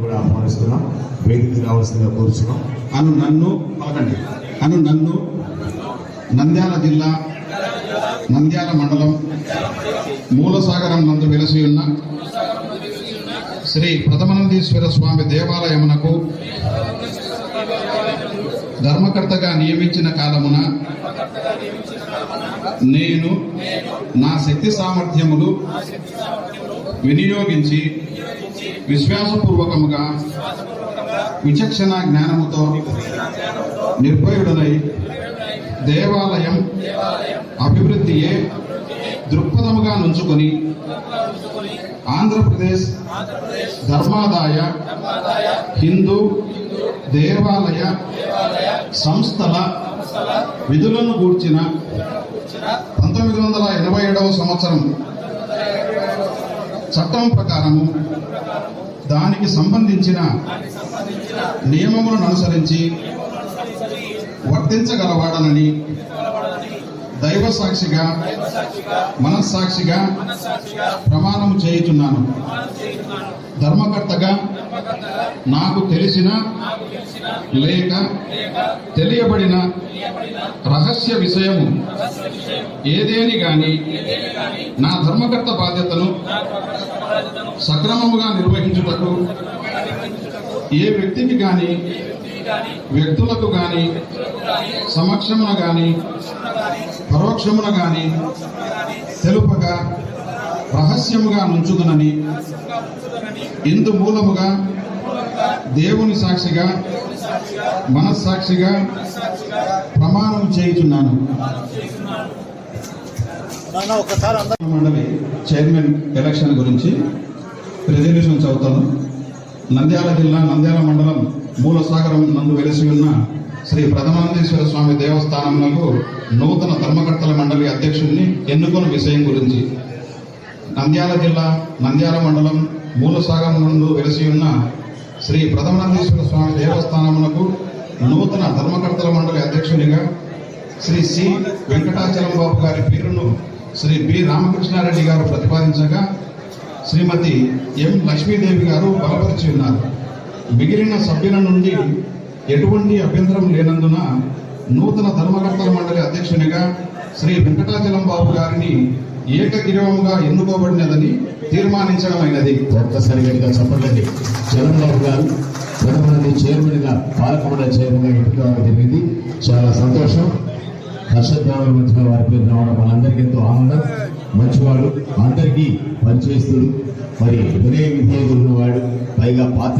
కూడా ఆహ్వానిస్తున్నాం. వేదికకి రావాల్సిందిగా కోరుచున్నాం. నన్ను నంద్యాల జిల్లా నంద్యాల మండలం మూలసాగరం నందు వెలసి ఉన్న శ్రీ ప్రథమానందేశ్వర స్వామి దేవాలయమునకు ధర్మకర్తగా నియమించిన కాలమున నేను నా శక్తి సామర్థ్యములు వినియోగించి విశ్వాసపూర్వకముగా విచక్షణ జ్ఞానముతో నిర్భయుడనై దేవాలయం అభివృద్ధియే దృక్పథముగా నుంచుకొని ఆంధ్రప్రదేశ్ ధర్మాదాయ హిందూ దేవాలయ సంస్థల విధులను గూర్చిన 1987వ సంవత్సరం చట్టం ప్రకారము దానికి సంబంధించిన నియమములను అనుసరించి వర్తించగలవాడనని దైవ సాక్షిగా మనస్సాక్షిగా ప్రమాణం చేయుచున్నాను. ధర్మకర్తగా నాకు తెలిసిన లేక తెలియబడిన రహస్య విషయము ఏదేని గాని నా ధర్మకర్త బాధ్యతను సక్రమముగా నిర్వహించుటకు ఏ వ్యక్తికి గాని వ్యక్తులకు గాని సమక్షమున గాని పరోక్షమున గాని తెలుపగా రహస్యముగా నుంచుదునని ఇందు మూలముగా దేవుని సాక్షిగా మనస్సాక్షిగా ప్రమాణం చేయుచున్నాను. మండలి చైర్మన్ ఎలక్షన్ గురించి రిజల్యూషన్ చదువుతాను. నంద్యాల జిల్లా నంద్యాల మండలం మూలసాగరం నందు వెలిసి ఉన్న శ్రీ ప్రథమానందేశ్వర స్వామి దేవస్థానములకు నూతన ధర్మకర్తల మండలి అధ్యక్షుడిని ఎన్నుకున్న విషయం గురించి నంద్యాల జిల్లా నంద్యాల మండలం మూలసాగరం నందు వెలిసి ఉన్న శ్రీ ప్రథమానందేశ్వర స్వామి దేవస్థానములకు నూతన ధర్మకర్తల మండలి అధ్యక్షునిగా శ్రీ సి వెంకటాచలం బాబు గారి పేరును శ్రీ బి రామకృష్ణారెడ్డి గారు ప్రతిపాదించగా శ్రీమతి ఎం లక్ష్మీదేవి గారు బలపరిచి ఉన్నారు. మిగిలిన సభ్యుల నుండి ఎటువంటి అభ్యంతరం లేనందున నూతన ధర్మకర్తల మండలి అధ్యక్షునిగా శ్రీ వెంకటాచలం బాబు గారిని ఏకగ్రీవముగా ఎన్నుకోబడినదని తీర్మానించడమైనది. ఒక్కసారిగా చెప్పండి. చరణబాబు గారు కొంతమంది చైర్మన్ గా పాలకమండలి చైర్మన్ గా ఎంపిక జరిగింది. చాలా సంతోషం. హర్షధ్వానాల మధ్య వారి పేరు రావడం మనందరికీ ఎంతో ఆనందం. మంచివాడు, అందరికీ పరిచయస్తుడు, మరి వినయ విధేయులు ఉన్నవాడు, పైగా పాత్ర